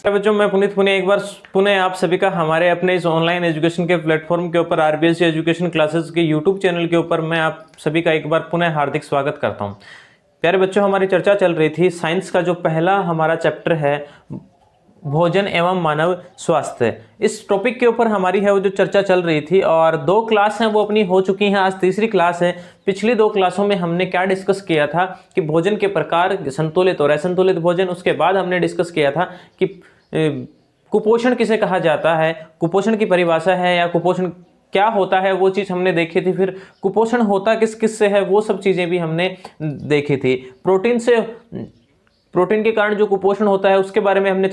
बच्चों, मैं पुनीत पुणे एक बार पुनः आप सभी का हमारे अपने इस ऑनलाइन एजुकेशन के प्लेटफॉर्म के ऊपर आरबीएससी एजुकेशन क्लासेस के यूट्यूब चैनल के ऊपर मैं आप सभी का एक बार पुनः हार्दिक स्वागत करता हूं। प्यारे बच्चों, हमारी चर्चा चल रही थी साइंस का जो पहला हमारा चैप्टर है भोजन एवं मानव स्वास्थ्य। इस टॉपिक के ऊपर हमारी है वो जो चर्चा चल रही थी और 2 क्लास हैं वो अपनी हो चुकी हैं, आज तीसरी क्लास है। पिछली 2 क्लासों में हमने क्या डिस्कस किया था कि भोजन के प्रकार, संतुलित और असंतुलित भोजन। उसके बाद हमने डिस्कस किया था कि कुपोषण किसे कहा जाता है, कुपोषण की परिभाषा है या कुपोषण क्या होता है, वो चीज़ हमने देखी थी। फिर कुपोषण होता किस किस से है, वो सब चीज़ें भी हमने देखी थी। प्रोटीन के कारण जो कुपोषण होता है उसके बारे में हमने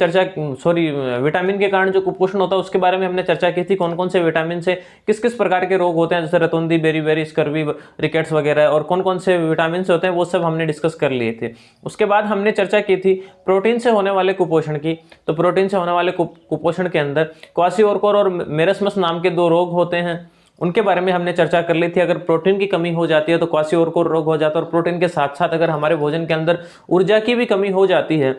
विटामिन के कारण जो कुपोषण होता है उसके बारे में हमने चर्चा की थी। कौन कौन से विटामिन से किस किस प्रकार के रोग होते हैं, जैसे रतौंधी, बेरी, स्कर्वी, रिकेट्स वगैरह, और कौन कौन से विटामिन से होते हैं, वो सब हमने डिस्कस कर लिए थे। उसके बाद हमने चर्चा की थी प्रोटीन से होने वाले कुपोषण की। तो प्रोटीन से होने वाले कुपोषण के अंदर क्वाशियोरकोर और मेरस्मस नाम के 2 रोग होते हैं, उनके बारे में हमने चर्चा कर ली थी। अगर प्रोटीन की कमी हो जाती है तो क्वाशियोरकोर रोग हो जाता है, और प्रोटीन के साथ साथ अगर हमारे भोजन के अंदर ऊर्जा की भी कमी हो जाती है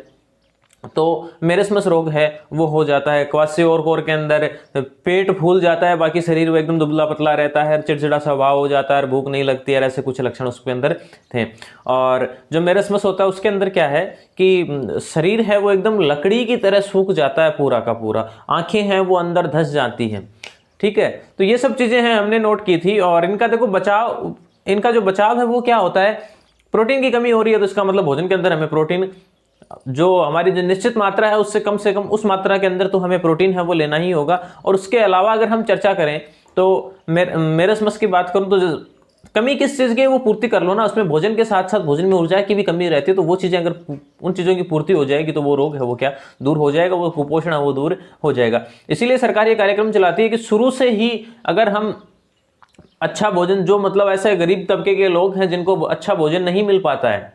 तो मेरस्मस रोग है वो हो जाता है। क्वाशियोरकोर के अंदर पेट फूल जाता है, बाकी शरीर वो एकदम दुबला पतला रहता है, चिड़चिड़ा स्वभाव हो जाता है, भूख नहीं लगती है, ऐसे कुछ लक्षण उसके अंदर थे। और जो मेरस्मस होता है उसके अंदर क्या है कि शरीर है वो एकदम लकड़ी की तरह सूख जाता है पूरा का पूरा, आंखें हैं वो अंदर धंस जाती हैं। ठीक है, तो ये सब चीज़ें हैं हमने नोट की थी। और इनका देखो इनका जो बचाव है वो क्या होता है, प्रोटीन की कमी हो रही है तो इसका मतलब भोजन के अंदर हमें प्रोटीन, जो हमारी जो निश्चित मात्रा है उससे कम से कम उस मात्रा के अंदर तो हमें प्रोटीन है वो लेना ही होगा। और उसके अलावा अगर हम चर्चा करें तो मेरस्मस की बात करूं तो कमी किस चीज़ की है वो पूर्ति कर लो ना, उसमें भोजन के साथ साथ भोजन में ऊर्जा की भी कमी रहती है, तो वो चीज़ें अगर उन चीज़ों की पूर्ति हो जाएगी तो वो रोग है वो क्या दूर हो जाएगा, वो कुपोषण है वो दूर हो जाएगा। इसीलिए सरकार ये कार्यक्रम चलाती है कि शुरू से ही अगर हम अच्छा भोजन, जो मतलब ऐसे गरीब तबके के लोग हैं जिनको अच्छा भोजन नहीं मिल पाता है,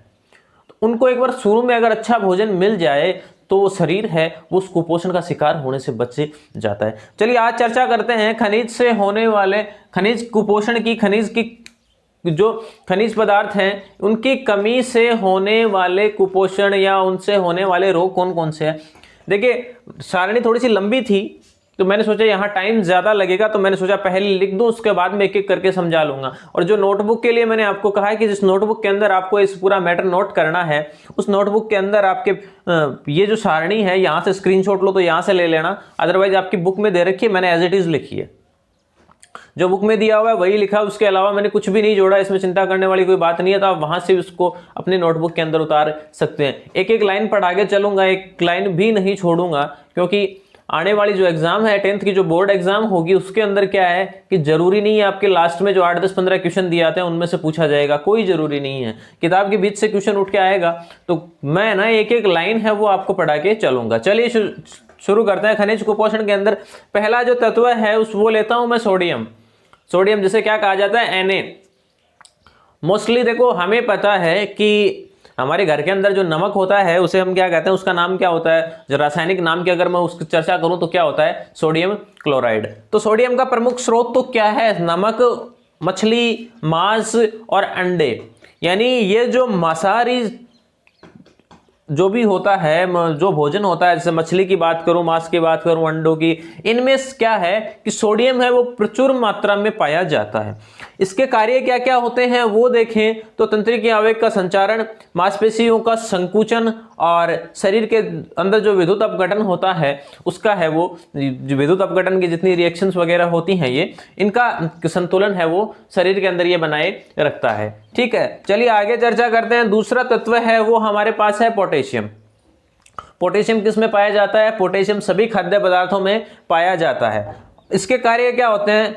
तो उनको एक बार शुरू में अगर अच्छा भोजन मिल जाए तो वो शरीर है वो उस कुपोषण का शिकार होने से बच जाता है। चलिए आज चर्चा करते हैं खनिज से होने वाले कुपोषण की। जो खनिज पदार्थ हैं उनकी कमी से होने वाले कुपोषण या उनसे होने वाले रोग कौन कौन से हैं। देखिए सारणी थोड़ी सी लंबी थी तो मैंने सोचा यहाँ टाइम ज़्यादा लगेगा, तो मैंने सोचा पहले लिख दूँ, उसके बाद में एक एक करके समझा लूँगा। और जो नोटबुक के लिए मैंने आपको कहा है कि जिस नोटबुक के अंदर आपको इस पूरा मैटर नोट करना है, उस नोटबुक के अंदर आपके ये जो सारणी है यहाँ से स्क्रीनशॉट लो तो यहाँ से ले लेना, अदरवाइज आपकी बुक में दे रखी है, मैंने एज इट इज़ लिखी है, जो बुक में दिया हुआ है वही लिखा, उसके अलावा मैंने कुछ भी नहीं जोड़ा, इसमें चिंता करने वाली कोई बात नहीं है। तो आप वहां से उसको अपने नोटबुक के अंदर उतार सकते हैं। एक एक लाइन पढ़ आगे चलूंगा, एक लाइन भी नहीं छोड़ूंगा, क्योंकि आने वाली जो एग्जाम है 10th की जो बोर्ड एग्जाम होगी उसके अंदर क्या है कि जरूरी नहीं है आपके लास्ट में जो 8, 10, 15 क्वेश्चन दिए आते हैं उनमें से पूछा जाएगा, कोई जरूरी नहीं है। किताब के बीच से क्वेश्चन उठ के आएगा, तो मैं ना एक एक लाइन है वो आपको पढ़ा के चलूंगा। चलिए शुरू करते हैं। खनिज कुपोषण के अंदर पहला जो तत्व है वो लेता हूं मैं सोडियम, जिसे क्या कहा जाता है, Na। मोस्टली देखो हमें पता है कि हमारे घर के अंदर जो नमक होता है उसे हम क्या कहते हैं, उसका नाम क्या होता है, जो रासायनिक नाम की अगर मैं उसकी चर्चा करूं तो क्या होता है, सोडियम क्लोराइड। तो सोडियम का प्रमुख स्रोत तो क्या है, नमक, मछली, मांस और अंडे। यानी ये जो मांसाहारी जो भी होता है, जो भोजन होता है, जैसे मछली की बात करूं, मांस की बात करूं, अंडों की, इनमें क्या है कि सोडियम है वो प्रचुर मात्रा में पाया जाता है। इसके कार्य क्या क्या होते हैं वो देखें तो तंत्रिका आवेग का संचारण, मांसपेशियों का संकुचन, और शरीर के अंदर जो विद्युत अपघटन होता है उसका है वो, जो विद्युत अपघटन की जितनी रिएक्शंस वगैरह होती हैं ये, इनका संतुलन है वो शरीर के अंदर ये बनाए रखता है। ठीक है, चलिए आगे चर्चा करते हैं। दूसरा तत्व है वो हमारे पास है पोटेशियम। पोटेशियम किस में पाया जाता है, पोटेशियम सभी खाद्य पदार्थों में पाया जाता है। इसके कार्य क्या होते हैं,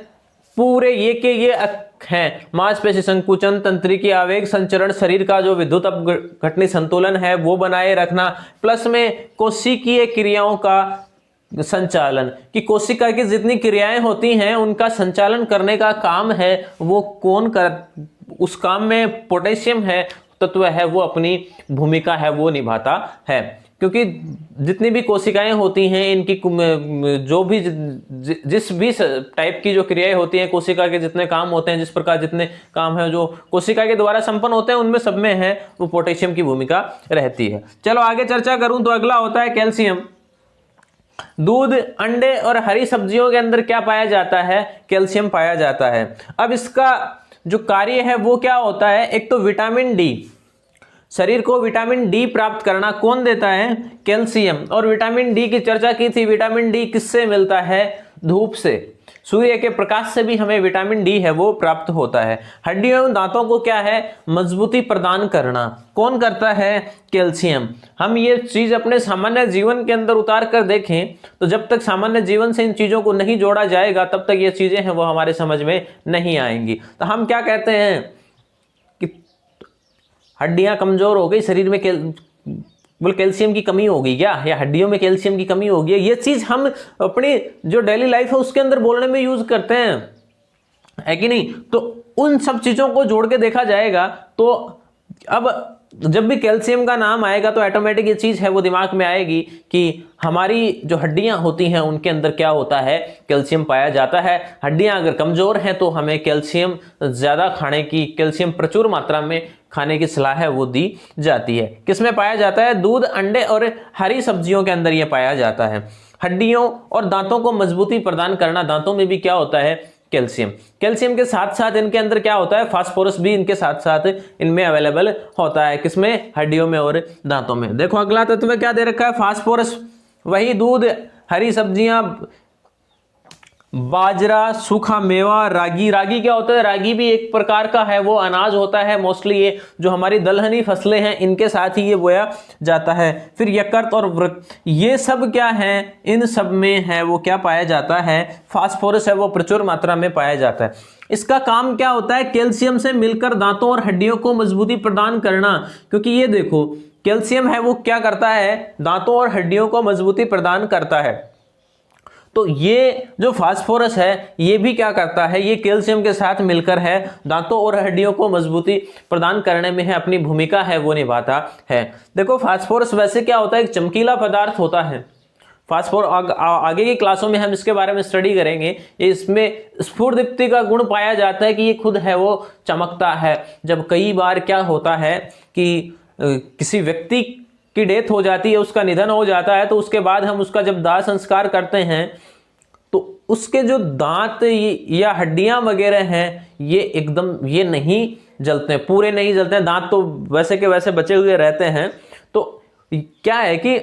पूरे ये हैं मांसपेशी संकुचन, तंत्रिकी आवेग संचरण, शरीर का जो विद्युत अपघटनी संतुलन है वो बनाए रखना, प्लस में कोशिकीय क्रियाओं का संचालन, कि कोशिका की जितनी क्रियाएं होती हैं उनका संचालन करने का काम है वो कौन कर, उस काम में पोटेशियम है तत्व है वो अपनी भूमिका है वो निभाता है। क्योंकि जितनी भी कोशिकाएं होती हैं इनकी जो भी जिस भी टाइप की जो क्रियाएं होती हैं, कोशिका के जितने काम होते हैं, जिस प्रकार जितने काम है जो कोशिका के द्वारा संपन्न होते हैं, उनमें सब में है वो पोटेशियम की भूमिका रहती है। चलो आगे चर्चा करूं तो अगला होता है कैल्शियम। दूध, अंडे और हरी सब्जियों के अंदर क्या पाया जाता है? कैल्शियम पाया जाता है। अब इसका जो कार्य है वो क्या होता है? एक तो विटामिन डी, शरीर को विटामिन डी प्राप्त करना कौन देता है? कैल्शियम। और विटामिन डी की चर्चा की थी, विटामिन डी किससे मिलता है? धूप से, सूर्य के प्रकाश से भी हमें विटामिन डी है वो प्राप्त होता है। हड्डियों एवं दांतों को क्या है? मजबूती प्रदान करना कौन करता है? कैल्शियम। हम ये चीज अपने सामान्य जीवन के अंदर उतार कर देखें तो जब तक सामान्य जीवन से इन चीजों को नहीं जोड़ा जाएगा तब तक ये चीजें हैं वो हमारे समझ में नहीं आएंगी। तो हम क्या कहते हैं कि हड्डियां कमजोर हो गई, शरीर में कैल्शियम की कमी हो गई क्या, या हड्डियों में कैल्शियम की कमी हो गई, ये चीज हम अपनी जो डेली लाइफ है उसके अंदर बोलने में यूज करते हैं, है कि नहीं? तो उन सब चीजों को जोड़ के देखा जाएगा तो अब जब भी कैल्शियम का नाम आएगा तो ऑटोमेटिक ये चीज है वो दिमाग में आएगी कि हमारी जो हड्डियां होती हैं उनके अंदर क्या होता है? कैल्शियम पाया जाता है। हड्डियां अगर कमजोर हैं तो हमें कैल्शियम ज्यादा खाने की, कैल्शियम प्रचुर मात्रा में खाने की सलाह है वो दी जाती है। किसमें पाया जाता है? दूध, अंडे और हरी सब्जियों के अंदर यह पाया जाता है। हड्डियों और दांतों को मजबूती प्रदान करना, दांतों में भी क्या होता है? कैल्शियम। कैल्शियम के साथ साथ इनके अंदर क्या होता है? फास्फोरस भी इनके साथ साथ इनमें अवेलेबल होता है। किसमें? हड्डियों में और दांतों में। देखो अगला तत्व क्या दे रखा है? फास्फोरस। वही दूध, हरी सब्जियां, बाजरा, सूखा मेवा, रागी। रागी क्या होता है? रागी भी एक प्रकार का है वो अनाज होता है। मोस्टली ये जो हमारी दलहनी फसलें हैं इनके साथ ही ये बोया जाता है। फिर यकृत और वृक्क, ये सब क्या है? इन सब में है वो क्या पाया जाता है? फास्फोरस है वो प्रचुर मात्रा में पाया जाता है। इसका काम क्या होता है? कैल्शियम से मिलकर दांतों और हड्डियों को मजबूती प्रदान करना। क्योंकि ये देखो कैल्शियम है वो क्या करता है? दांतों और हड्डियों को मजबूती प्रदान करता है। तो ये जो फास्फोरस है ये भी क्या करता है? ये कैल्शियम के साथ मिलकर है दांतों और हड्डियों को मजबूती प्रदान करने में है अपनी भूमिका है वो निभाता है। देखो फास्फोरस वैसे क्या होता है? एक चमकीला पदार्थ होता है। फास्फोरस आगे की क्लासों में हम इसके बारे में स्टडी करेंगे। इसमें स्फुरदीप्ति का गुण पाया जाता है कि ये खुद है वो चमकता है। जब कई बार क्या होता है कि किसी व्यक्ति की डेथ हो जाती है, उसका निधन हो जाता है, तो उसके बाद हम उसका जब दाह संस्कार करते हैं तो उसके जो दांत या हड्डियां वगैरह हैं ये एकदम ये नहीं जलते, पूरे नहीं जलते हैं। दांत तो वैसे के वैसे बचे हुए रहते हैं। तो क्या है कि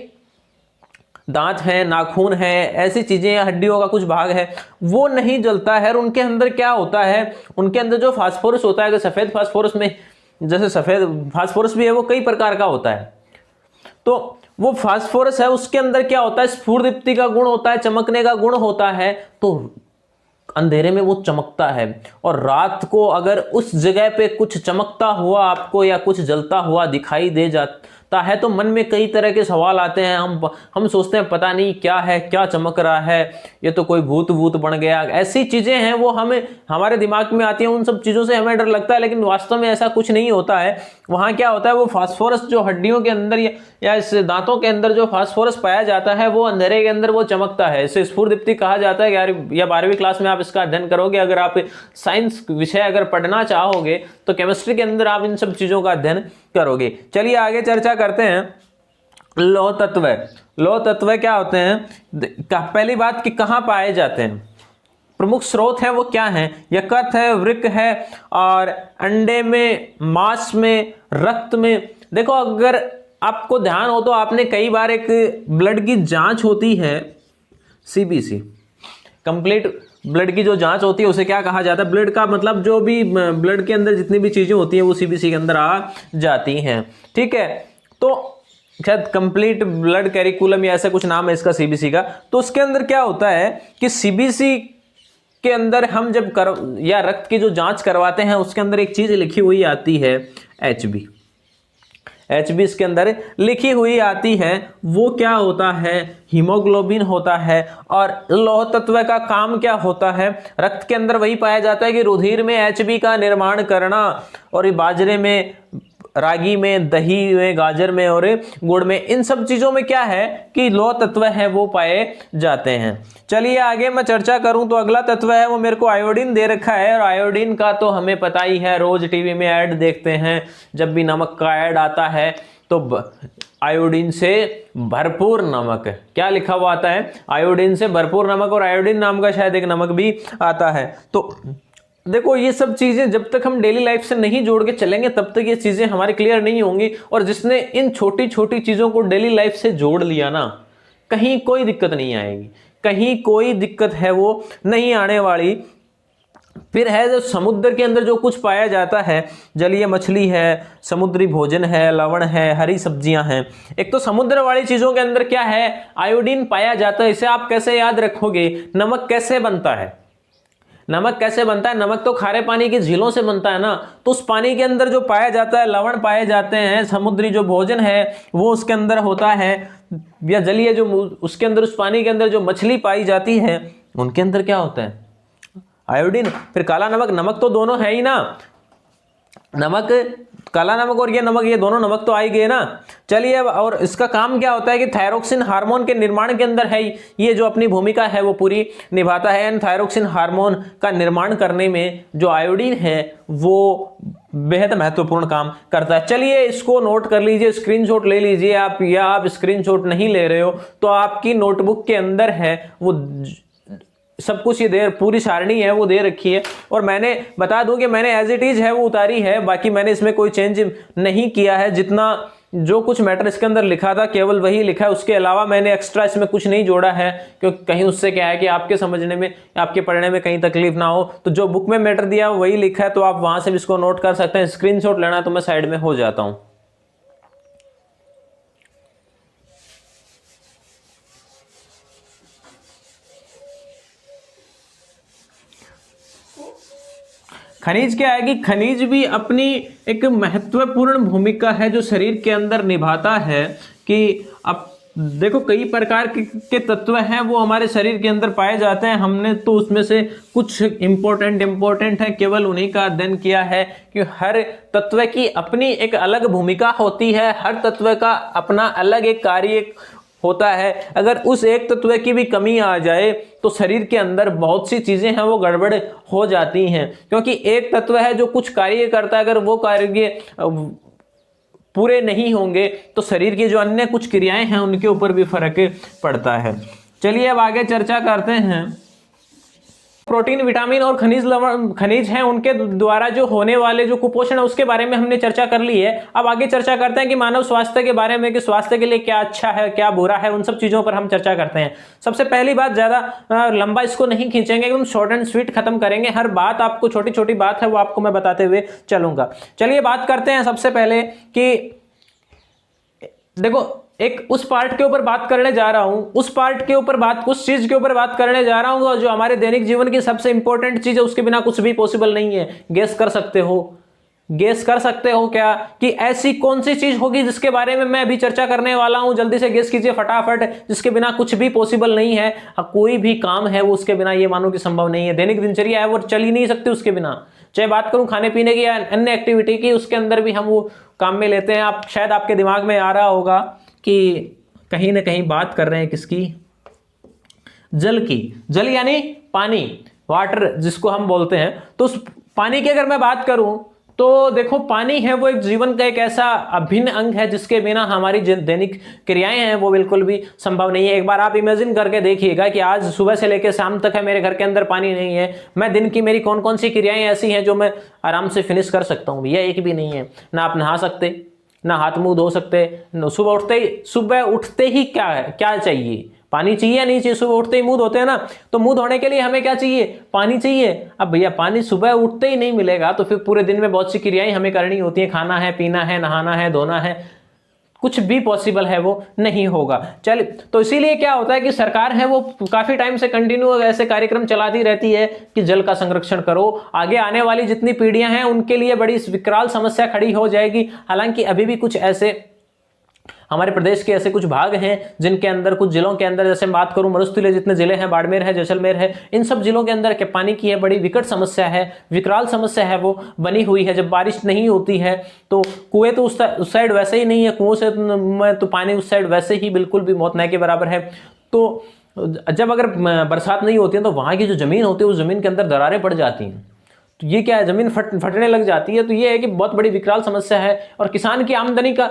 दांत है, नाखून है, ऐसी चीजें या हड्डियों का कुछ भाग है वो नहीं जलता है। और उनके अंदर क्या होता है? उनके अंदर जो फास्फोरस होता है, अगर सफेद फास्फोरस में, जैसे सफेद फास्फोरस भी है वो कई प्रकार का होता है, तो वो फास्फोरस है उसके अंदर क्या होता है? स्फुरदीप्ति का गुण होता है, चमकने का गुण होता है। तो अंधेरे में वो चमकता है। और रात को अगर उस जगह पे कुछ चमकता हुआ आपको या कुछ जलता हुआ दिखाई दे जाता है तो मन में कई तरह के सवाल आते हैं। हम सोचते हैं पता नहीं क्या है, क्या चमक रहा है, ये तो कोई भूत बन गया। ऐसी चीजें हैं वो हमें हमारे दिमाग में आती हैं, उन सब चीजों से हमें डर लगता है, लेकिन वास्तव में ऐसा कुछ नहीं होता है। वहां क्या होता है? वो फास्फोरस जो हड्डियों के अंदर या इस दांतों के अंदर जो फास्फोरस पाया जाता है वो अंधेरे के अंदर वो चमकता है। इसे स्फुरदीप्ति कहा जाता है। या 12वीं क्लास में आप इसका अध्ययन करोगे। अगर आप साइंस विषय अगर पढ़ना चाहोगे तो केमिस्ट्री के अंदर आप इन सब चीजों का अध्ययन करोगे। चलिए आगे चर्चा करते हैं। लौह तत्व। लौह तत्व क्या होते हैं? पहली बात कि कहां पाए जाते हैं? प्रमुख स्रोत है वो क्या है? यकृत है, वृक्क है, और अंडे में, मांस में, रक्त में। देखो अगर आपको ध्यान हो तो आपने कई बार एक ब्लड की जांच होती है, सीबीसी, कंप्लीट ब्लड की जो जांच होती है उसे क्या कहा जाता है? ब्लड का मतलब जो भी ब्लड के अंदर जितनी भी चीजें होती हैं वो सीबीसी के अंदर आ जाती हैं, ठीक है? तो शायद कंप्लीट ब्लड कैरिकुलम या ऐसा कुछ नाम है इसका सीबीसी का। तो उसके अंदर क्या होता है कि सीबीसी के अंदर हम जब या रक्त की जो जांच करवाते हैं उसके अंदर एक चीज लिखी हुई आती है, एचबी। एचबी इसके अंदर लिखी हुई आती है। वो क्या होता है? हीमोग्लोबिन होता है। और लौह तत्व का काम क्या होता है? रक्त के अंदर वही पाया जाता है कि रुधिर में एचबी का निर्माण करना। और बाजरे में रागी में, दही में, गाजर में और गुड़ में, इन सब चीजों में क्या है कि लौह तत्व है वो पाए जाते हैं। चलिए आगे मैं चर्चा करूं तो अगला तत्व है वो मेरे को आयोडीन दे रखा है। और आयोडीन का तो हमें पता ही है, रोज टीवी में ऐड देखते हैं, जब भी नमक का ऐड आता है तो आयोडीन से भरपूर नमक, क्या लिखा हुआ आता है, आयोडीन से भरपूर नमक, और आयोडीन नाम का शायद एक नमक भी आता है। तो देखो ये सब चीजें जब तक हम डेली लाइफ से नहीं जोड़ के चलेंगे तब तक ये चीजें हमारी क्लियर नहीं होंगी। और जिसने इन छोटी छोटी चीजों को डेली लाइफ से जोड़ लिया ना, कहीं कोई दिक्कत नहीं आएगी, कहीं कोई दिक्कत है वो नहीं आने वाली। फिर है जो समुद्र के अंदर जो कुछ पाया जाता है, जलीय मछली है, समुद्री भोजन है, लवण है, हरी सब्जियां हैं। एक तो समुद्र वाली चीजों के अंदर क्या है, आयोडीन पाया जाता है। इसे आप कैसे याद रखोगे, नमक कैसे बनता है, नमक कैसे बनता है, नमक तो खारे पानी की झीलों से बनता है ना। तो उस पानी के अंदर जो पाया जाता है, लवण पाए जाते हैं, समुद्री जो भोजन है वो उसके अंदर होता है, या जलीय जो उसके अंदर, उस पानी के अंदर जो मछली पाई जाती है उनके अंदर क्या होता है, आयोडीन। फिर काला नमक, नमक तो दोनों है ही ना, नमक, काला नमक और ये नमक, ये दोनों नमक तो आ ही गए ना। चलिए अब, और इसका काम क्या होता है कि थायरोक्सिन हार्मोन के निर्माण के अंदर है, ये जो अपनी भूमिका है वो पूरी निभाता है। थायरोक्सिन हार्मोन का निर्माण करने में जो आयोडीन है वो बेहद महत्वपूर्ण काम करता है। चलिए इसको नोट कर लीजिए, स्क्रीनशॉट ले लीजिए आप, या आप स्क्रीनशॉट नहीं ले रहे हो तो आपकी नोटबुक के अंदर है वो सब कुछ, ये पूरी सारणी है वो दे रखी है। और मैंने बता दूं कि मैंने एज इट इज है वो उतारी है, बाकी मैंने इसमें कोई चेंज नहीं किया है। जितना जो कुछ मैटर इसके अंदर लिखा था केवल वही लिखा है, उसके अलावा मैंने एक्स्ट्रा इसमें कुछ नहीं जोड़ा है, क्योंकि कहीं उससे क्या है कि आपके समझने में, आपके पढ़ने में कहीं तकलीफ ना हो। तो जो बुक में मैटर दिया वही लिखा है, तो आप वहां से भी इसको नोट कर सकते हैं। स्क्रीनशॉट लेना तो मैं साइड में हो जाता हूं। खनिज क्या है कि खनिज भी अपनी एक महत्वपूर्ण भूमिका है जो शरीर के अंदर निभाता है। कि अब देखो कई प्रकार के तत्व हैं वो हमारे शरीर के अंदर पाए जाते हैं। हमने तो उसमें से कुछ इंपॉर्टेंट है, केवल उन्हीं का अध्ययन किया है कि हर तत्व की अपनी एक अलग भूमिका होती है, हर तत्व का अपना अलग एक कार्य होता है। अगर उस एक तत्व की भी कमी आ जाए तो शरीर के अंदर बहुत सी चीजें हैं वो गड़बड़ हो जाती हैं, क्योंकि एक तत्व है जो कुछ कार्य करता है, अगर वो कार्य पूरे नहीं होंगे तो शरीर की जो अन्य कुछ क्रियाएं हैं उनके ऊपर भी फर्क पड़ता है। चलिए अब आगे चर्चा करते हैं। प्रोटीन, विटामिन और खनिज हैं, उनके द्वारा जो होने वाले जो कुपोषण है उसके बारे में हमने चर्चा कर ली है। अब आगे चर्चा करते हैं कि मानव स्वास्थ्य के बारे में, कि स्वास्थ्य के लिए क्या अच्छा है क्या बुरा है, उन सब चीजों पर हम चर्चा करते हैं। सबसे पहली बात, ज्यादा लंबा इसको नहीं खींचेंगे, एकदम शॉर्ट एंड स्वीट खत्म करेंगे। हर बात आपको, छोटी छोटी बात है वो आपको मैं बताते हुए चलूंगा। चलिए बात करते हैं सबसे पहले कि देखो एक उस पार्ट के ऊपर बात करने जा रहा हूं, उस पार्ट के ऊपर बात, उस चीज के ऊपर बात करने जा रहा हूं जो हमारे दैनिक जीवन की सबसे इंपॉर्टेंट चीज है, उसके बिना कुछ भी पॉसिबल नहीं है। गेस कर सकते हो, गेस कर सकते हो क्या कि ऐसी कौन सी चीज होगी जिसके बारे में मैं अभी चर्चा करने वाला हूं? जल्दी से गेस कीजिए फटाफट, जिसके बिना कुछ भी पॉसिबल नहीं है। कोई भी काम है वो उसके बिना ये मानो कि संभव नहीं है। दैनिक दिनचर्या है वो चल ही नहीं सकती उसके बिना। चाहे बात करूं खाने पीने की या अन्य एक्टिविटी की, उसके अंदर भी हम वो काम में लेते हैं। आप शायद आपके दिमाग में आ रहा होगा कि कहीं ना कहीं बात कर रहे हैं किसकी, जल की। जल यानी पानी, वाटर जिसको हम बोलते हैं। तो उस पानी की अगर मैं बात करूं तो देखो पानी है वो एक जीवन का एक ऐसा अभिन्न अंग है जिसके बिना हमारी दैनिक क्रियाएं हैं वो बिल्कुल भी संभव नहीं है। एक बार आप इमेजिन करके देखिएगा कि आज सुबह से लेकर शाम तक है मेरे घर के अंदर पानी नहीं है, मैं दिन की मेरी कौन कौन सी क्रियाएं ऐसी हैं जो मैं आराम से फिनिश कर सकता हूं? भैया एक भी नहीं है। ना आप नहा सकते, ना हाथ मुंह धो सकते। सुबह उठते ही क्या है, क्या चाहिए? पानी चाहिए या नहीं चाहिए? सुबह उठते ही मुंह धोते हैं ना, तो मुंह धोने के लिए हमें क्या चाहिए? पानी चाहिए। अब भैया पानी सुबह उठते ही नहीं मिलेगा तो फिर पूरे दिन में बहुत सी क्रियाएं हमें करनी होती हैं, खाना है, पीना है, नहाना है, धोना है, कुछ भी पॉसिबल है वो नहीं होगा। चलिए, तो इसीलिए क्या होता है कि सरकार है वो काफी टाइम से कंटिन्यू ऐसे कार्यक्रम चलाती रहती है कि जल का संरक्षण करो। आगे आने वाली जितनी पीढ़ियां हैं उनके लिए बड़ी विकराल समस्या खड़ी हो जाएगी। हालांकि अभी भी कुछ ऐसे हमारे प्रदेश के ऐसे कुछ भाग हैं जिनके अंदर, कुछ जिलों के अंदर, जैसे बात करूं मरुस्थलीय जितने जिले हैं, बाड़मेर है, जैसलमेर है, इन सब जिलों के अंदर के पानी की है बड़ी विकट समस्या है, विकराल समस्या है वो बनी हुई है। जब बारिश नहीं होती है तो कुएं तो उस साइड वैसे ही नहीं है, कुओं से में तो पानी उस साइड वैसे ही बिल्कुल भी मौत न के बराबर है। तो जब अगर बरसात नहीं होती है तो वहां की जो जमीन होती है उस जमीन के अंदर दरारें पड़ जाती हैं, तो ये क्या है, जमीन फटने लग जाती है। तो ये है कि बहुत बड़ी विकराल समस्या है। और किसान की आमदनी का,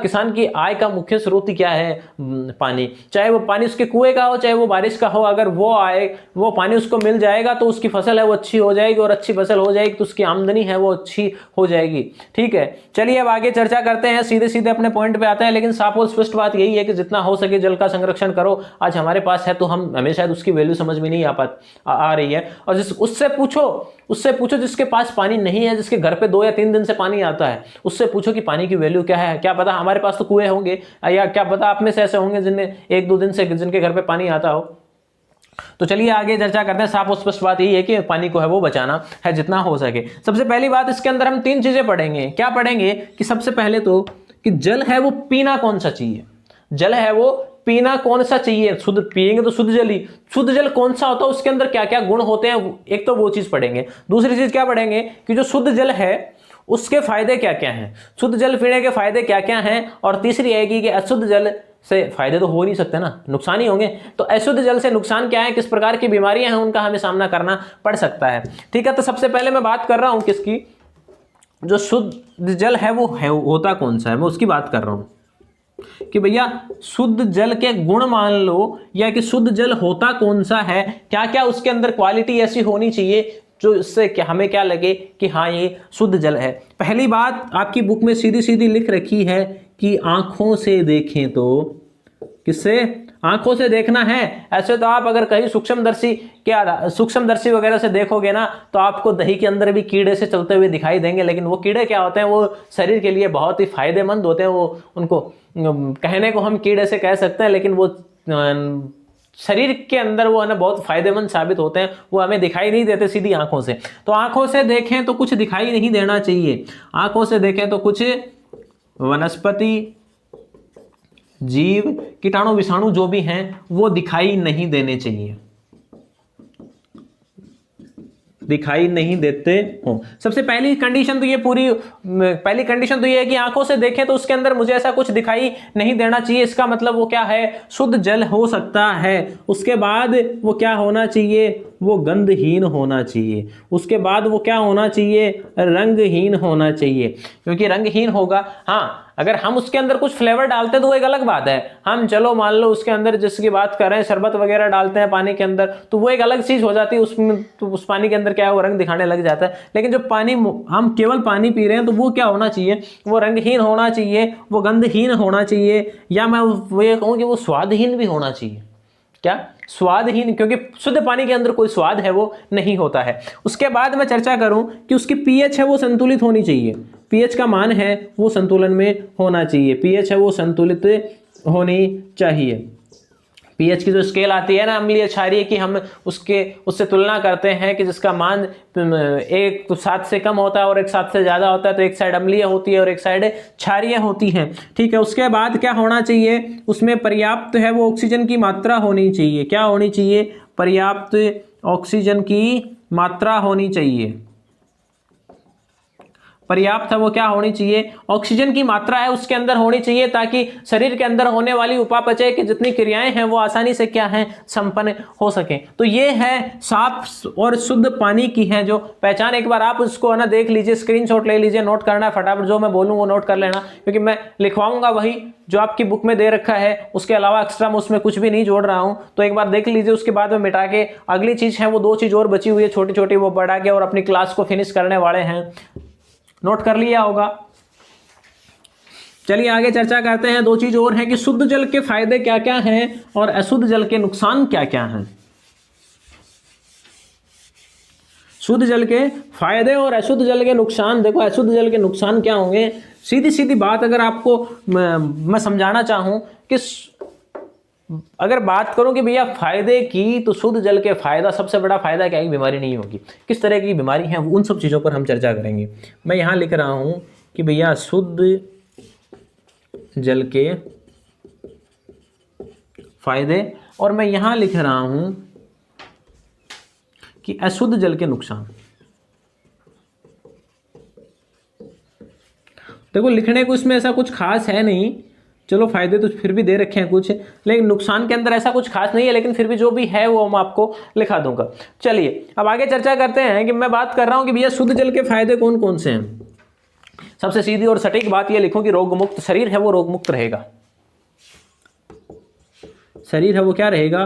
किसान की आय का मुख्य स्रोत क्या है, पानी। चाहे वो पानी उसके कुएं का हो, चाहे वो बारिश का हो, अगर वो आए, वो पानी उसको मिल जाएगा तो उसकी फसल है वो अच्छी हो जाएगी, और अच्छी फसल हो जाएगी तो उसकी आमदनी है वो अच्छी हो जाएगी। ठीक है, चलिए अब आगे चर्चा करते हैं, सीधे सीधे अपने पॉइंट पे आते हैं। लेकिन साफ और स्पष्ट बात यही है कि जितना हो सके जल का संरक्षण करो। आज हमारे पास है तो हम हमें शायद उसकी वैल्यू समझ में नहीं आ रही है। और उससे पूछो जिसके पास पानी नहीं है, जिसके घर पे 2 या 3 दिन से पानी आता है, उससे पूछो कि पानी की वैल्यू क्या है। क्या पता हमारे पास तो कुएं होंगे, या क्या पता आप में से ऐसे होंगे जिन्हें 1-2 दिन से जिनके घर पे पानी आता हो। तो चलिए आगे चर्चा करते हैं। साफ और स्पष्ट बात यही है कि पानी को है वो बचाना है जितना हो सके। सबसे पहली बात, इसके अंदर हम 3 चीजें पढ़ेंगे। क्या पढ़ेंगे कि सबसे पहले तो कि जल है वो पीना कौन सा चाहिए, जल है वो पीना कौन सा चाहिए। शुद्ध पिएंगे तो शुद्ध जल ही, शुद्ध जल कौन सा होता है, उसके अंदर क्या क्या गुण होते हैं, एक तो वो चीज पढ़ेंगे। दूसरी चीज क्या पढ़ेंगे कि जो शुद्ध जल है उसके फायदे क्या क्या हैं, शुद्ध जल पीने के फायदे क्या क्या हैं। और तीसरी आएगी कि अशुद्ध जल से फायदे तो हो नहीं सकते ना, नुकसान ही होंगे। तो अशुद्ध जल से नुकसान क्या है, किस प्रकार की बीमारियां हैं, उनका हमें सामना करना पड़ सकता है। ठीक है, तो सबसे पहले मैं बात कर रहा हूं किसकी, जो शुद्ध जल है वो है होता कौन सा है, मैं उसकी बात कर रहा हूं कि भैया शुद्ध जल के गुण मान लो, या कि शुद्ध जल होता कौन सा है, क्या क्या उसके अंदर क्वालिटी ऐसी होनी चाहिए जो इससे क्या हमें क्या लगे कि हाँ ये शुद्ध जल है। पहली बात आपकी बुक में सीधी सीधी लिख रखी है कि आंखों से देखें तो, किससे, आंखों से देखना है। ऐसे तो आप अगर कहीं सूक्ष्मदर्शी वगैरह से देखोगे ना तो आपको दही के अंदर भी कीड़े से चलते हुए दिखाई देंगे, लेकिन वो कीड़े क्या होते हैं, वो शरीर के लिए बहुत ही फायदेमंद होते हैं। वो उनको कहने को हम कीड़े से कह सकते हैं, लेकिन वो शरीर के अंदर वो है ना बहुत फायदेमंद साबित होते हैं। वो हमें दिखाई नहीं देते सीधी आंखों से। तो आंखों से देखें तो कुछ दिखाई नहीं देना चाहिए, आंखों से देखें तो कुछ वनस्पति, जीव, कीटाणु विषाणु जो भी हैं वो दिखाई नहीं देने चाहिए, दिखाई नहीं देते हो। सबसे पहली कंडीशन तो ये पहली कंडीशन तो ये है कि आंखों से देखें तो उसके अंदर मुझे ऐसा कुछ दिखाई नहीं देना चाहिए। इसका मतलब वो क्या है, शुद्ध जल हो सकता है। उसके बाद वो क्या होना चाहिए, वो गंधहीन होना चाहिए। उसके बाद वो क्या होना चाहिए, रंगहीन होना चाहिए। क्योंकि रंगहीन होगा, हाँ अगर हम उसके अंदर कुछ फ्लेवर डालते हैं तो वो एक अलग बात है। हम चलो मान लो उसके अंदर जिसकी बात कर रहे हैं शरबत वगैरह डालते हैं पानी के अंदर, तो वो एक अलग चीज हो जाती है। उसमें तो उस पानी के अंदर क्या है, वो रंग दिखाने लग जाता है। लेकिन जो पानी हम केवल पानी पी रहे हैं तो वो क्या होना चाहिए, वो रंगहीन होना चाहिए, वो गंधहीन होना चाहिए, या मैं वो ये कहूँ कि वो स्वादहीन भी होना चाहिए। क्या, स्वादहीन, क्योंकि शुद्ध पानी के अंदर कोई स्वाद है वो नहीं होता है। उसके बाद मैं चर्चा करूं कि उसकी पीएच है वो संतुलित होनी चाहिए। पीएच का मान है वो संतुलन में होना चाहिए, पीएच है वो संतुलित होनी चाहिए। पीएच की जो स्केल आती है ना अम्लीय क्षारीय की, हम उससे तुलना करते हैं कि जिसका मान एक तो 7 से कम होता है और एक 7 से ज्यादा होता है, तो एक साइड अम्लीय होती है और एक साइड क्षारीय होती है। ठीक है, उसके बाद क्या होना चाहिए, उसमें पर्याप्त है वो ऑक्सीजन की मात्रा होनी चाहिए। क्या होनी चाहिए, पर्याप्त ऑक्सीजन की मात्रा होनी चाहिए। पर्याप्त है वो क्या होनी चाहिए, ऑक्सीजन की मात्रा है उसके अंदर होनी चाहिए, ताकि शरीर के अंदर होने वाली उपापचय की जितनी क्रियाएं हैं वो आसानी से क्या है, संपन्न हो सके। तो ये है साफ और शुद्ध पानी की है जो पहचान। एक बार आप उसको है ना देख लीजिए, स्क्रीनशॉट ले लीजिए, नोट करना है फटाफट, जो मैं बोलूँ वो नोट कर लेना, क्योंकि मैं लिखवाऊंगा वही जो आपकी बुक में दे रखा है, उसके अलावा एक्स्ट्रा मैं उसमें कुछ भी नहीं जोड़ रहा हूं। तो एक बार देख लीजिए, उसके बाद में मिटा के अगली चीज है वो 2 चीज और बची हुई है छोटी छोटी, वो बढ़ा के और अपनी क्लास को फिनिश करने वाले हैं। नोट कर लिया होगा। चलिए आगे चर्चा करते हैं। 2 चीज और हैं कि शुद्ध जल के फायदे क्या क्या हैं और अशुद्ध जल के नुकसान क्या क्या हैं। शुद्ध जल के फायदे और अशुद्ध जल के नुकसान। देखो अशुद्ध जल के नुकसान क्या होंगे, सीधी सीधी बात अगर आपको मैं समझाना चाहूं कि अगर बात करूं कि भैया फायदे की, तो शुद्ध जल के फायदा, सबसे बड़ा फायदा क्या है, बीमारी नहीं होगी। किस तरह की बीमारी है उन सब चीज़ों पर हम चर्चा करेंगे। मैं यहाँ लिख रहा हूँ कि भैया शुद्ध जल के फायदे, और मैं यहां लिख रहा हूं कि अशुद्ध जल के नुकसान। देखो लिखने को इसमें ऐसा कुछ खास है नहीं, चलो फायदे तो फिर भी दे रखे हैं कुछ, लेकिन नुकसान के अंदर ऐसा कुछ खास नहीं है, लेकिन फिर भी जो भी है वो मैं आपको लिखा दूंगा। चलिए अब आगे चर्चा करते हैं कि मैं बात कर रहा हूं कि भैया शुद्ध जल के फायदे कौन कौन से हैं। सबसे सीधी और सटीक बात ये लिखूं कि रोग मुक्त शरीर है वो रोग मुक्त रहेगा। शरीर है वो क्या रहेगा,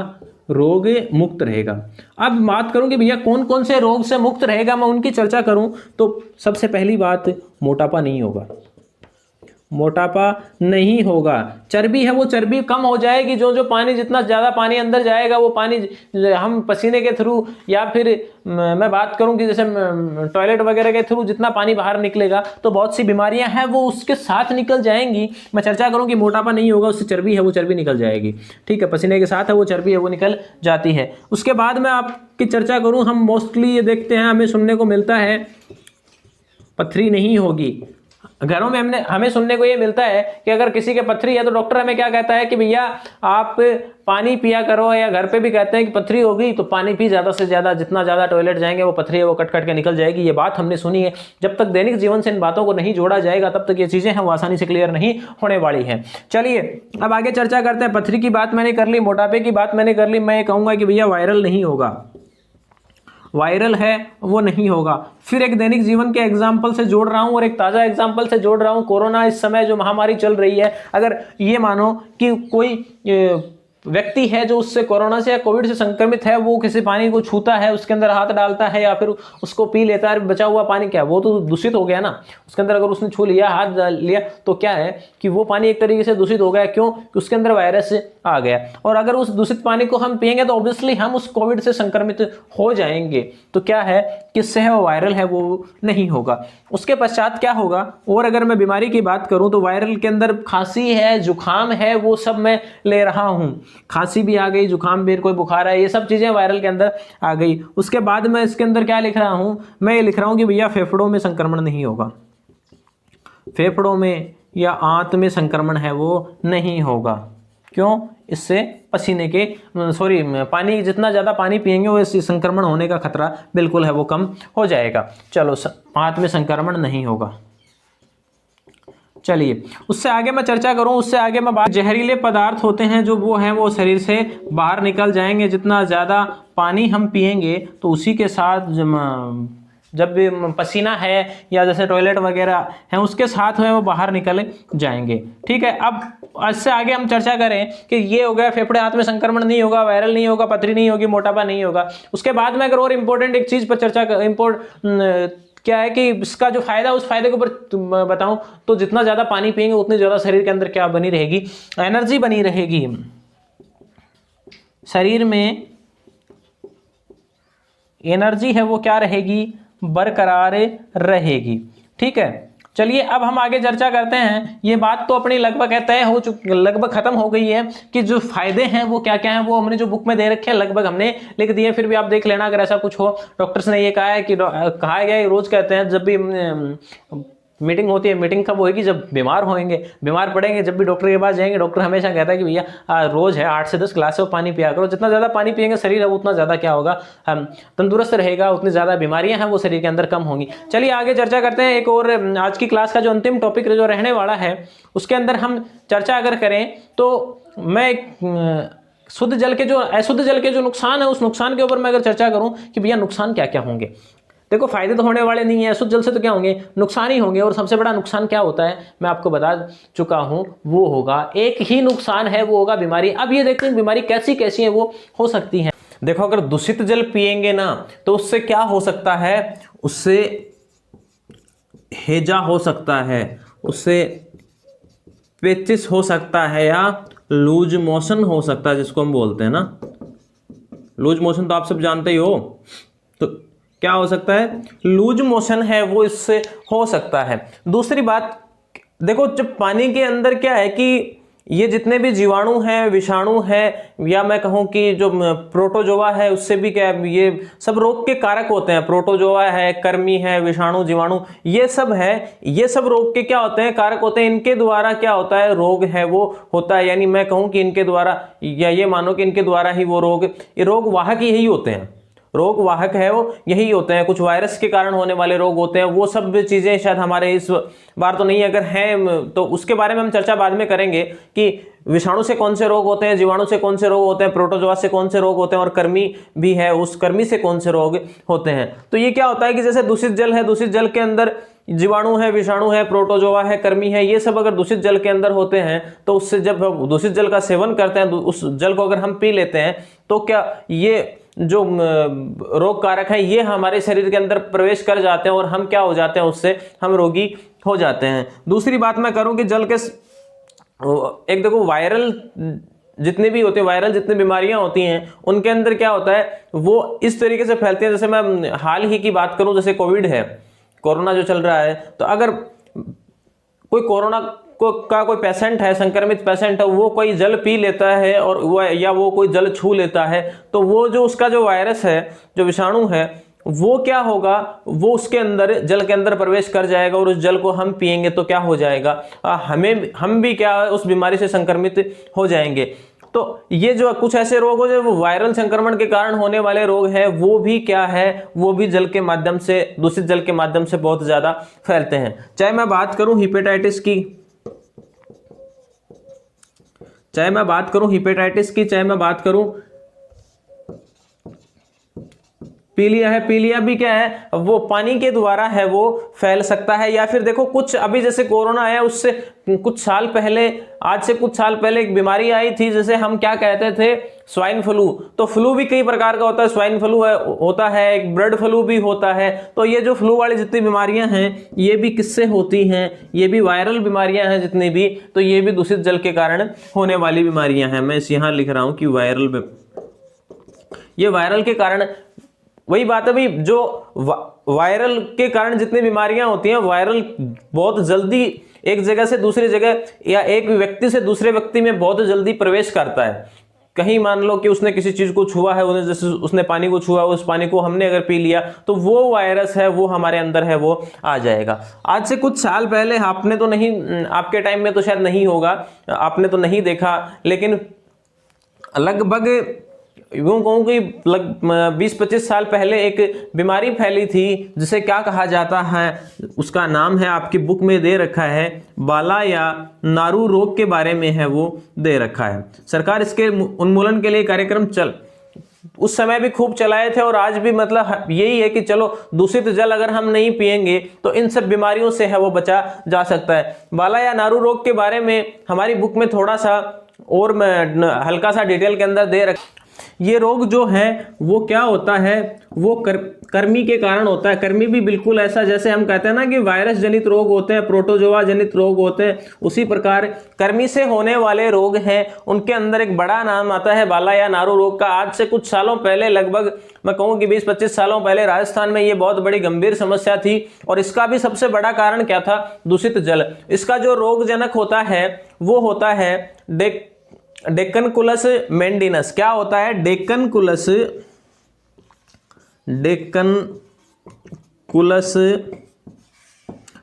रोग मुक्त रहेगा। अब बात करूं कि भैया कौन कौन से रोग से मुक्त रहेगा, मैं उनकी चर्चा करूं तो सबसे पहली बात, मोटापा नहीं होगा, मोटापा नहीं होगा। चर्बी है वो चर्बी कम हो जाएगी, जो जो पानी, जितना ज़्यादा पानी अंदर जाएगा वो पानी हम पसीने के थ्रू, या फिर मैं बात करूं कि जैसे टॉयलेट वगैरह के थ्रू जितना पानी बाहर निकलेगा तो बहुत सी बीमारियां हैं वो उसके साथ निकल जाएंगी। मैं चर्चा करूं कि मोटापा नहीं होगा, उससे चर्बी है वो चर्बी निकल जाएगी, ठीक है, पसीने के साथ है वो चर्बी है वो निकल जाती है। उसके बाद मैं आपकी चर्चा करूँ, हम मोस्टली ये देखते हैं, हमें सुनने को मिलता है पथरी नहीं होगी। घरों में हमें सुनने को ये मिलता है कि अगर किसी के पथरी है तो डॉक्टर हमें क्या कहता है कि भैया आप पानी पिया करो, या घर पे भी कहते हैं कि पथरी होगी तो पानी पी ज़्यादा से ज़्यादा, जितना ज़्यादा टॉयलेट जाएंगे वो पथरी है वो कट कट के निकल जाएगी। ये बात हमने सुनी है। जब तक दैनिक जीवन से इन बातों को नहीं जोड़ा जाएगा तब तक ये चीज़ें हैं वो आसानी से क्लियर नहीं होने वाली हैं। चलिए अब आगे चर्चा करते हैं। पथरी की बात मैंने कर ली, मोटापे की बात मैंने कर ली। मैं ये कहूँगा कि भैया वायरल नहीं होगा, वायरल है वो नहीं होगा। फिर एक दैनिक जीवन के एग्जाम्पल से जोड़ रहा हूं और एक ताज़ा एग्जाम्पल से जोड़ रहा हूं। कोरोना इस समय जो महामारी चल रही है, अगर ये मानो कि कोई व्यक्ति है जो उससे कोरोना से या कोविड से संक्रमित है, वो किसी पानी को छूता है, उसके अंदर हाथ डालता है या फिर उसको पी लेता है, बचा हुआ पानी क्या है वो तो दूषित हो गया ना। उसके अंदर अगर उसने छू लिया, हाथ डाल लिया, तो क्या है कि वो पानी एक तरीके से दूषित हो गया। क्यों? कि उसके अंदर वायरस आ गया। और अगर उस दूषित पानी को हम पिएंगे तो ऑब्वियसली हम उस कोविड से संक्रमित हो जाएंगे। तो क्या है, किससे है वो वायरल है वो नहीं होगा। उसके पश्चात क्या होगा, और अगर मैं बीमारी की बात करूं तो वायरल के अंदर खांसी है, जुकाम है, वो सब मैं ले रहा हूं। खांसी भी आ गई, जुकाम भी, कोई बुखार है, ये सब चीजें वायरल के अंदर आ गई। उसके बाद मैं इसके अंदर क्या लिख रहा हूं, मैं ये लिख रहा हूं कि भैया फेफड़ों में संक्रमण नहीं होगा, फेफड़ों में या आंत में संक्रमण है वो नहीं होगा। क्यों? इससे पसीने के पानी, जितना ज़्यादा पानी पिएंगे वो इससे संक्रमण होने का खतरा बिल्कुल है वो कम हो जाएगा। चलो, आंत में संक्रमण नहीं होगा। चलिए उससे आगे मैं चर्चा करूं, उससे आगे मैं बात, जहरीले पदार्थ होते हैं जो वो हैं वो शरीर से बाहर निकल जाएंगे। जितना ज़्यादा पानी हम पिएंगे तो उसी के साथ जब भी पसीना है या जैसे टॉयलेट वगैरह है उसके साथ में वो बाहर निकल जाएंगे। ठीक है, अब इससे आगे हम चर्चा करें कि ये हो गया फेफड़े, हाथ में संक्रमण नहीं होगा, वायरल नहीं होगा, पथरी नहीं होगी, मोटापा नहीं होगा। उसके बाद में अगर और इम्पोर्टेंट एक चीज़ पर चर्चा क्या है कि इसका जो फायदा, उस फायदे के ऊपर बताऊं तो जितना ज़्यादा पानी पिएंगे उतनी ज़्यादा शरीर के अंदर क्या बनी रहेगी, एनर्जी बनी रहेगी। शरीर में एनर्जी है वो क्या रहेगी, बरकरार रहेगी। ठीक है, चलिए अब हम आगे चर्चा करते हैं। ये बात तो अपनी लगभग तय हो चुकी, लगभग खत्म हो गई है कि जो फायदे हैं वो क्या क्या हैं, वो हमने जो बुक में दे रखे हैं लगभग हमने लिख दिए। फिर भी आप देख लेना अगर ऐसा कुछ हो। डॉक्टर्स ने ये कहा है कि कहा गया है, रोज कहते हैं जब भी मीटिंग होती है, मीटिंग कब होगी, जब बीमार होंगे, बीमार पड़ेंगे, जब भी डॉक्टर के पास जाएंगे, डॉक्टर हमेशा कहता है कि भैया रोज है 8 से 10 गिलास पानी पिया करो। जितना ज़्यादा पानी पिएंगे शरीर है उतना ज़्यादा क्या होगा, हम तंदुरुस्त रहेगा, उतनी ज़्यादा बीमारियां हैं वो शरीर के अंदर कम होंगी। चलिए आगे चर्चा करते हैं। एक और आज की क्लास का जो अंतिम टॉपिक जो रहने वाला है उसके अंदर हम चर्चा अगर करें तो मैं शुद्ध जल के जो अशुद्ध जल के जो नुकसान है उस नुकसान के ऊपर मैं अगर चर्चा करूं कि भैया नुकसान क्या क्या होंगे। देखो फायदे तो होने वाले नहीं है, अशुद्ध जल से तो क्या होंगे, नुकसान ही होंगे। और सबसे बड़ा नुकसान क्या होता है मैं आपको बता चुका हूं, वो होगा, एक ही नुकसान है, वो होगा बीमारी। अब ये देखते हैं बीमारी कैसी कैसी है वो हो सकती है। देखो अगर दूषित जल पिएंगे ना तो उससे क्या हो सकता है, उससे हैजा हो सकता है, उससे पेचिस हो सकता है, या लूज मोशन हो सकता है, जिसको हम बोलते हैं ना लूज मोशन, तो आप सब जानते ही हो। तो क्या हो सकता है, लूज मोशन है वो इससे हो सकता है। दूसरी बात देखो, जब पानी के अंदर क्या है कि ये जितने भी जीवाणु हैं, विषाणु हैं, या मैं कहूँ कि जो प्रोटोजोआ है, उससे भी क्या ये सब रोग के कारक होते हैं। प्रोटोजोआ है, कृमि है, विषाणु, जीवाणु, ये सब है, ये सब रोग के क्या होते हैं, कारक होते हैं। इनके द्वारा क्या होता है, रोग है वो होता है। यानी मैं कहूँ कि इनके द्वारा, या ये मानो कि इनके द्वारा ही वो रोग, ये रोग वाहक यही होते हैं, रोग वाहक है वो यही होते हैं। कुछ वायरस के कारण होने वाले रोग होते हैं, वो सब चीजें शायद हमारे इस बार तो नहीं, अगर हैं तो उसके बारे में हम चर्चा बाद में करेंगे कि विषाणु से कौन से रोग होते हैं, जीवाणु से कौन से रोग होते हैं, प्रोटोजोआ से कौन से रोग होते हैं, और कृमि भी है, उस कृमि से कौन से रोग होते हैं। तो ये क्या होता है कि जैसे दूषित जल है, दूषित जल के अंदर जीवाणु है, विषाणु है, प्रोटोजोआ है, कृमि है, ये सब अगर दूषित जल के अंदर होते हैं तो उससे जब हम दूषित जल का सेवन करते हैं, उस जल को अगर हम पी लेते हैं, तो क्या ये जो रोग कारक है ये हमारे शरीर के अंदर प्रवेश कर जाते हैं और हम क्या हो जाते हैं, उससे हम रोगी हो जाते हैं। दूसरी बात मैं करूं कि जल के एक देखो, वायरल जितने भी होते हैं, वायरल जितनी बीमारियां होती हैं, उनके अंदर क्या होता है, वो इस तरीके से फैलती हैं। जैसे मैं हाल ही की बात करूं, जैसे कोविड है, कोरोना जो चल रहा है, तो अगर कोई कोरोना का कोई पेशेंट है, संक्रमित पेशेंट है, वो कोई जल पी लेता है और वो, या वो कोई जल छू लेता है, तो वो जो उसका जो वायरस है, जो विषाणु है, वो क्या होगा, वो उसके अंदर, जल के अंदर प्रवेश कर जाएगा और उस जल को हम पिएंगे तो क्या हो जाएगा, हम भी क्या उस बीमारी से संक्रमित हो जाएंगे। तो ये जो कुछ ऐसे रोग हो जो वायरल संक्रमण के कारण होने वाले रोग हैं, वो भी क्या है, वो भी जल के माध्यम से, दूषित जल के माध्यम से बहुत ज्यादा फैलते हैं। चाहे मैं बात करूं हेपेटाइटिस की, चाहे मैं बात करूं पीलिया है, पीलिया भी क्या है, वो पानी के द्वारा है वो फैल सकता है। या फिर देखो कुछ अभी जैसे कोरोना है, उससे कुछ साल पहले, आज से कुछ साल पहले एक बीमारी आई थी जिसे हम क्या कहते थे, स्वाइन फ्लू। तो फ्लू भी कई प्रकार का होता है, स्वाइन फ्लू होता है, एक बर्ड फ्लू भी होता है। तो ये जो फ्लू वाली जितनी बीमारियां हैं, ये भी किससे होती हैं, ये भी वायरल बीमारियां हैं जितनी भी, तो ये भी दूषित जल के कारण होने वाली बीमारियां हैं। मैं यहां लिख रहा हूं कि ये वायरल के कारण, वही बात है भाई, जो वायरल के कारण जितनी बीमारियां होती हैं, वायरल बहुत जल्दी एक जगह से दूसरी जगह या एक व्यक्ति से दूसरे व्यक्ति में बहुत जल्दी प्रवेश करता है। कहीं मान लो कि उसने किसी चीज को छुआ है, जैसे उसने पानी को छुआ, उस पानी को हमने अगर पी लिया, तो वो वायरस है वो हमारे अंदर है वो आ जाएगा। आज से कुछ साल पहले, आपने तो नहीं, आपके टाइम में तो शायद नहीं होगा, आपने तो नहीं देखा, लेकिन लगभग यूं कहूं कि 20-25 साल पहले एक बीमारी फैली थी जिसे क्या कहा जाता है, उसका नाम है, आपकी बुक में दे रखा है, बाला या नारू रोग के बारे में है वो दे रखा है। सरकार इसके उन्मूलन के लिए कार्यक्रम उस समय भी खूब चलाए थे, और आज भी मतलब यही है कि चलो दूषित जल अगर हम नहीं पिएंगे तो इन सब बीमारियों से है वो बचा जा सकता है। बाला या नारू रोग के बारे में हमारी बुक में थोड़ा सा और मैं हल्का सा डिटेल के अंदर दे रखा। ये रोग जो है वो क्या होता है, वो कृमि के कारण होता है। कृमि भी बिल्कुल ऐसा, जैसे हम कहते हैं ना कि वायरस जनित रोग होते हैं, प्रोटोजोआ जनित रोग होते हैं, उसी प्रकार कृमि से होने वाले रोग हैं। उनके अंदर एक बड़ा नाम आता है बाला या नारू रोग का। आज से कुछ सालों पहले, लगभग मैं कहूँ कि 20-25 सालों पहले राजस्थान में ये बहुत बड़ी गंभीर समस्या थी, और इसका भी सबसे बड़ा कारण क्या था, दूषित जल। इसका जो रोगजनक होता है वो होता है डेक्कनकुलस मेंडिनस। क्या होता है, डेक्कनकुलस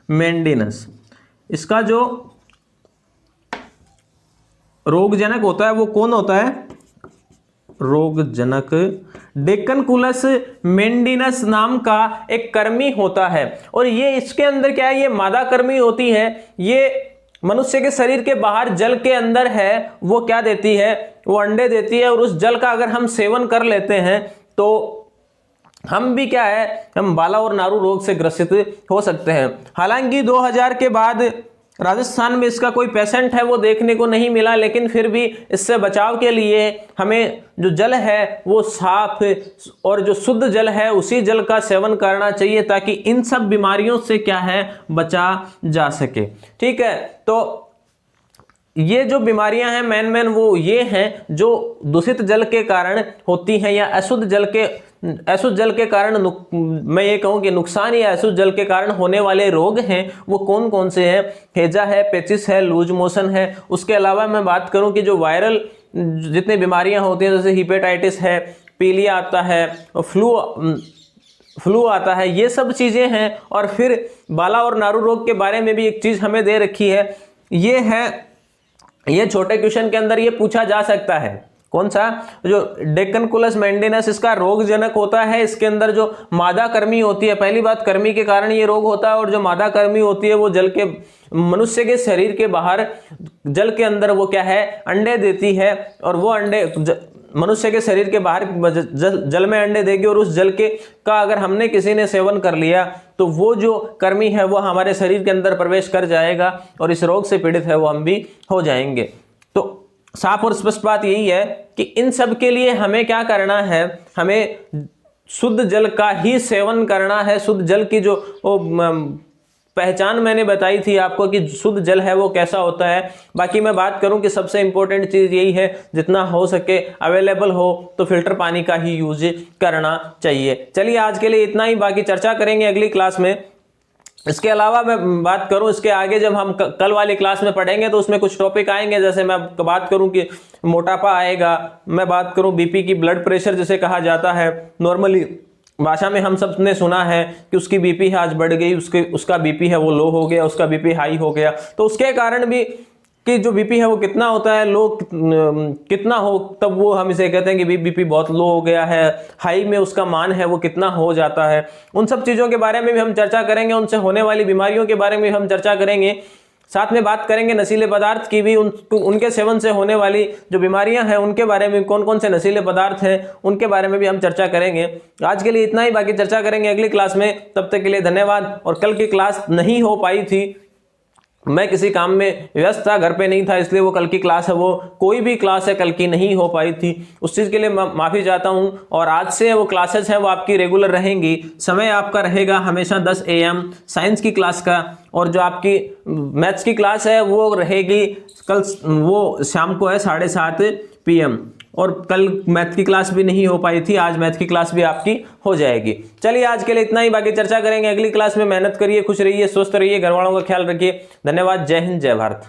मेंडिनस। इसका जो रोगजनक होता है वो कौन होता है, रोगजनक डेक्कनकुलस मेंडिनस नाम का एक कृमि होता है। और ये इसके अंदर क्या है, ये मादा कृमि होती है। ये मनुष्य के शरीर के बाहर जल के अंदर है, वो क्या देती है, वो अंडे देती है, और उस जल का अगर हम सेवन कर लेते हैं तो हम भी क्या है, हम बाला और नारू रोग से ग्रसित हो सकते हैं। हालांकि 2000 के बाद राजस्थान में इसका कोई पेशेंट है वो देखने को नहीं मिला, लेकिन फिर भी इससे बचाव के लिए हमें जो जल है वो साफ और जो शुद्ध जल है उसी जल का सेवन करना चाहिए, ताकि इन सब बीमारियों से क्या है, बचा जा सके। ठीक है, तो ये जो बीमारियां हैं मेन वो ये हैं जो दूषित जल के कारण होती हैं, या अशुद्ध जल के अशुद्ध जल के कारण मैं ये कहूँ कि नुकसान या अशुद्ध जल के कारण होने वाले रोग हैं वो कौन कौन से हैं। हैजा है, पेचिस है, लूज मोशन है। उसके अलावा मैं बात करूँ कि जो वायरल जितनी बीमारियां होती हैं, जैसे हिपेटाइटिस है, पीलिया आता है, फ्लू आता है, ये सब चीज़ें हैं। और फिर बाला और नारू रोग के बारे में भी एक चीज़ हमें दे रखी है, ये छोटे क्वेश्चन के अंदर ये पूछा जा सकता है। कौन सा? जो डेक्कनकुलस मेंडिनस, इसका रोगजनक होता है। इसके अंदर जो मादा कर्मी होती है, पहली बात कृमि के कारण ये रोग होता है, और जो मादा कर्मी होती है वो जल के मनुष्य के शरीर के बाहर जल के अंदर वो क्या है, अंडे देती है। और वो अंडे मनुष्य के शरीर के बाहर जल में अंडे देगी, और उस जल के का अगर हमने किसी ने सेवन कर लिया तो वो जो कर्मी है वो हमारे शरीर के अंदर प्रवेश कर जाएगा, और इस रोग से पीड़ित है वो हम भी हो जाएंगे। तो साफ और स्पष्ट बात यही है कि इन सब के लिए हमें क्या करना है, हमें शुद्ध जल का ही सेवन करना है। शुद्ध जल की जो पहचान मैंने बताई थी आपको कि शुद्ध जल है वो कैसा होता है। बाकी मैं बात करूं कि सबसे इंपॉर्टेंट चीज़ यही है, जितना हो सके अवेलेबल हो तो फिल्टर पानी का ही यूज करना चाहिए। चलिए आज के लिए इतना ही, बाकी चर्चा करेंगे अगली क्लास में। इसके अलावा मैं बात करूं, इसके आगे जब हम कल वाली क्लास में पढ़ेंगे तो उसमें कुछ टॉपिक आएंगे। जैसे मैं बात करूं कि मोटापा आएगा, मैं बात करूं बीपी की, ब्लड प्रेशर जिसे कहा जाता है नॉर्मली भाषा में हम सब ने सुना है कि उसकी बीपी है आज बढ़ गई, उसका बीपी है वो लो हो गया, उसका बीपी हाई हो गया। तो उसके कारण भी कि जो बीपी है वो कितना होता है, लो कितना हो, तब वो हम इसे कहते हैं कि बीपी बहुत लो हो गया है। हाई में उसका मान है वो कितना हो जाता है। उन सब चीज़ों के बारे में भी हम चर्चा करेंगे, उनसे होने वाली बीमारियों के बारे में भी हम चर्चा करेंगे। साथ में बात करेंगे नशीले पदार्थ की भी, उनके सेवन से होने वाली जो बीमारियां हैं उनके बारे में, कौन कौन से नशीले पदार्थ हैं उनके बारे में भी हम चर्चा करेंगे। आज के लिए इतना ही, बाकी चर्चा करेंगे अगली क्लास में। तब तक के लिए धन्यवाद। और कल की क्लास नहीं हो पाई थी, मैं किसी काम में व्यस्त था, घर पे नहीं था, इसलिए वो कल की क्लास है, वो कोई भी क्लास है कल की नहीं हो पाई थी, उस चीज़ के लिए माफ़ी चाहता हूँ। और आज से वो क्लासेस हैं वो आपकी रेगुलर रहेंगी। समय आपका रहेगा हमेशा 10 AM साइंस की क्लास का, और जो आपकी मैथ्स की क्लास है वो रहेगी कल, वो शाम को है 7:30 PM। और कल मैथ की क्लास भी नहीं हो पाई थी, आज मैथ की क्लास भी आपकी हो जाएगी। चलिए आज के लिए इतना ही, बाकी चर्चा करेंगे अगली क्लास में। मेहनत करिए, खुश रहिए, स्वस्थ रहिए, घर वालों का ख्याल रखिए। धन्यवाद। जय हिंद, जय भारत।